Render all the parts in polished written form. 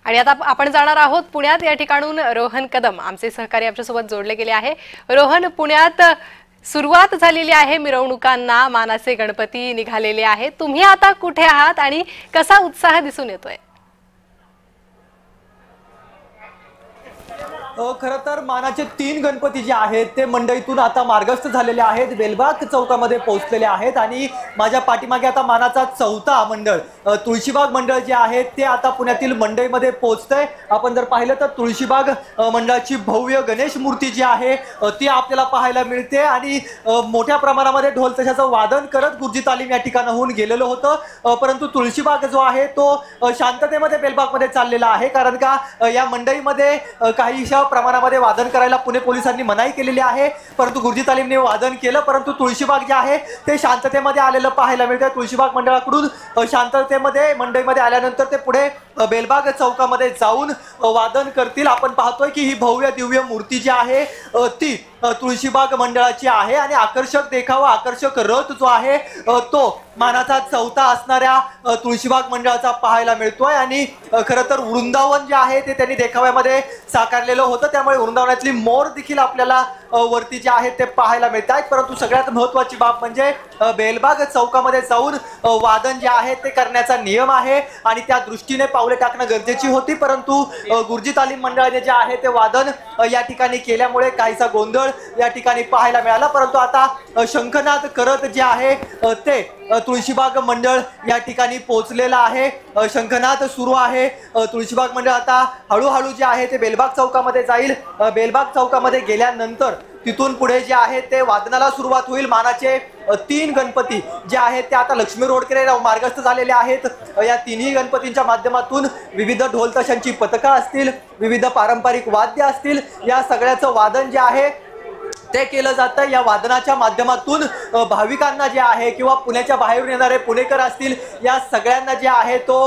आणि आता आपण जाणार आहोत पुण्यात। या ठिकाणून रोहन कदम आमचे सहकारी आमच्यासोबत जोडले गेले आहे। रोहन, पुण्यात सुरुवात झालेली आहे मिरवणुकांना, मानाचे गणपती निघालेले आहेत। तुम्ही आता कुठे आहात आणि कसा उत्साह दिसून येतोय? खरं तर मानाचे 3 गणपती जे आहेत ते मंडईतून आता मार्गस्थ झालेले आहेत, बेलबाग चौकामध्ये पोहोचलेले आहेत आणि माझ्या पाठीमागे आता मानाचा 4था मंडळ तुळशीबाग मंडळ जे आहे ते आता पुण्यातील मंडईमध्ये पोहोचतंय। आपण जर पाहिलं तर तुळशीबाग मंडळाची भव्य गणेश मूर्ती जी आहे ती आपल्याला पाहायला मिळते आणि मोठ्या प्रमाणामध्ये ढोल ताशाचं वादन करत गुरुजी तालीम या ठिकाणाहून गेलेलं होतं, परंतु तुळशीबाग जो आहे तो शांततेमध्ये बेलबागमध्ये चाललेला आहे, कारण का या मंडईमध्ये काहीशा प्रमाणामध्ये वादन करायला पुणे पोलिसांनी मनाई केलेली आहे। परंतु गुरुजी तालीमने वादन केलं, परंतु तुळशीबाग जे आहे ते शांततेमध्ये आलेलं पाहायला मिळतं। तुळशीबाग मंडळाकडून शांततेमध्ये मंडईमध्ये आल्यानंतर ते पुढे बेलबाग चौकामध्ये जाऊन वादन करतील। आपण पाहतोय की ही भव्य दिव्य मूर्ती जी आहे ती तुळशीबाग मंडळाची आहे आणि आकर्षक देखावा, आकर्षक रथ जो आहे तो मानाचा 4था असणाऱ्या तुळशीबाग मंडळाचा पाहायला मिळतोय आणि खरं तर वृंदावन जे आहे ते त्यांनी देखाव्यामध्ये साकारलेलं होतं, त्यामुळे वृंदावनातली मोर देखील आपल्याला वरती जे आहेत ते पाहायला मिळतात। परंतु सगळ्यात महत्त्वाची बाब म्हणजे बेलबाग चौकामध्ये जाऊन वादन जे आहे ते करण्याचा नियम आहे आणि त्या दृष्टीने पावले टाकणं गरजेची होती, परंतु गुरुजी तालीम मंडळाने जे आहे ते वादन या ठिकाणी केल्यामुळे काहीसा गोंधळ या ठिकाणी पाहायला मिळाला। परंतु आता शंखनाद करत जे आहे ते तुळशीबाग मंडळ या ठिकाणी पोहोचलेला आहे। शंखनाद सुरू आहे। तुळशीबाग मंडळ आता हळूहळू जे आहे ते बेलबाग चौकामध्ये जाईल। बेलबाग चौकामध्ये गेल्यानंतर तिथून पुढे जे आहे ते वादनाला सुरुवात होईल। मानाचे 3 गणपती जे आहेत ते आता लक्ष्मी रोडकडे मार्गस्थ झालेले आहेत। या तिन्ही गणपतींच्या माध्यमातून विविध ढोल ताशांची पथकं असतील, विविध पारंपरिक वाद्य असतील, या सगळ्याचं वादन जे आहे ते केलं जातं। या वादनाच्या माध्यमातून भाविकांना जे आहे किंवा पुण्याच्या बाहेरून येणारे पुणेकर असतील, या सगळ्यांना जे आहे तो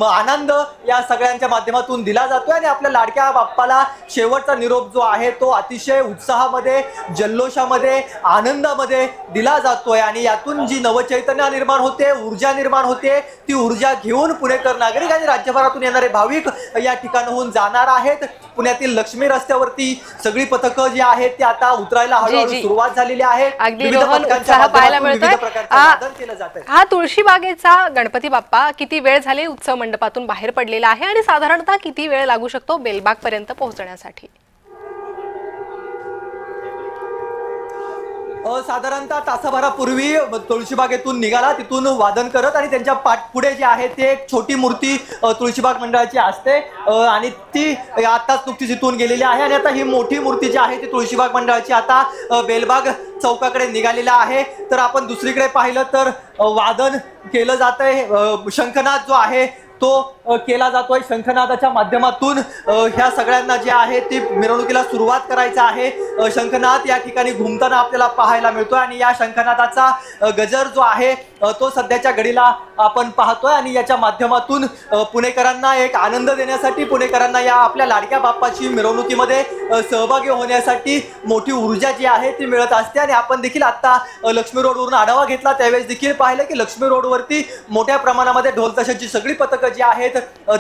आनंद या सगळ्यांच्या माध्यमातून दिला जातो आणि आपल्या लाडक्या बाप्पाला शेवटचा निरोप जो आहे तो अतिशय उत्साहामध्ये, जल्लोषामध्ये, आनंदामध्ये दिला जातोय आणि यातून जी नवचैतन्य निर्माण होते, ऊर्जा निर्माण होते, ती ऊर्जा घेऊन पुणेकर नागरिक आणि राज्यभरातून येणारे भाविक या ठिकाणाहून जाणार आहेत। पुण्यातील लक्ष्मी रस्त्यावरती सगळी पथकं जी आहेत ती आता उतरायला हळूहळू सुरुवात झालेली आहे। अगदी रोहन, उत्साह पाहायला मिळतोय। हा तुळशीबागेचा गणपती बाप्पा किती वेळ झाले उत्सव मंडपातून बाहेर पडलेला आहे आणि साधारणतः किती वेळ लागू शकतो बेलबाग पर्यंत पोहोचण्यासाठी? साधारणतः तासाभरापूर्वी तुळशीबागेतून निघाला, तिथून वादन करत आणि त्यांच्या पाठपुढे जे आहे ते एक छोटी मूर्ती तुळशीबाग मंडळाची असते आणि ती आताच नुकतीच इथून गेलेली आहे आणि आता ही मोठी मूर्ती जी आहे ती तुळशीबाग मंडळाची आता बेलबाग चौकाकडे निघालेला आहे। तर आपण दुसरीकडे पाहिलं तर वादन केलं जातंय, शंखनाद जो आहे तो केला जातोय। शंखनादाच्या माध्यमातून ह्या सगळ्यांना जे आहे ती मिरवणुकीला सुरुवात करायचं आहे। शंखनाद या ठिकाणी घुमताना आपल्याला पाहायला मिळतोय आणि या शंखनादाचा गजर जो आहे तो सध्याच्या घडीला आपण पाहतोय आणि याच्या माध्यमातून पुणेकरांना एक आनंद देण्यासाठी, पुणेकरांना या आपल्या लाडक्या बाप्पाची मिरवणुकीमध्ये सहभागी होण्यासाठी मोठी ऊर्जा जी आहे ती मिळत असते। आणि आपण देखील आता लक्ष्मी रोडवरून आढावा घेतला, त्यावेळेस देखील पाहिलं की लक्ष्मी रोडवरती मोठ्या प्रमाणामध्ये ढोल ताशांची सगळी पथकं जी आहेत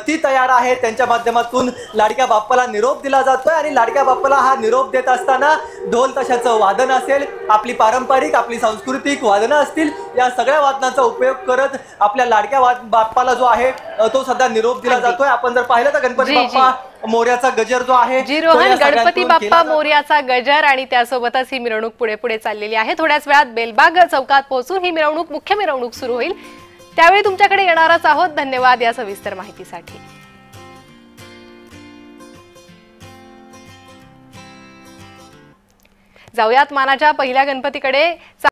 ती तयार आहेत। त्यांच्या माध्यमातून लाडक्या बाप्पाला निरोप दिला जातोय आणि लाडक्या बाप्पाला हा निरोप देत असताना ढोल ताशाचं वादन असेल, आपली पारंपरिक, आपली सांस्कृतिक वादनं असतील, या सगळ्या वादनाचा उपयोग करत आपल्या लाडक्या बाप्पाला जो आहे तो सध्या निरोप दिला जातोय। आपण जर पाहिलं तर गणपती बाप्पा मोर्याचा गजर जो आहे, रोहन, गणपती बाप्पा मोर्याचा गजर आणि त्यासोबतच ही मिरवणूक पुढे पुढे चाललेली आहे। थोड्याच वेळात बेलबाग चौकात पोहोचून ही मिरवणूक, मुख्य मिरवणूक सुरू होईल, त्यावेळी तुमच्याकडे येणारच आहोत। धन्यवाद या सविस्तर माहितीसाठी। जाऊयात मानाच्या पहिल्या गणपतीकडे।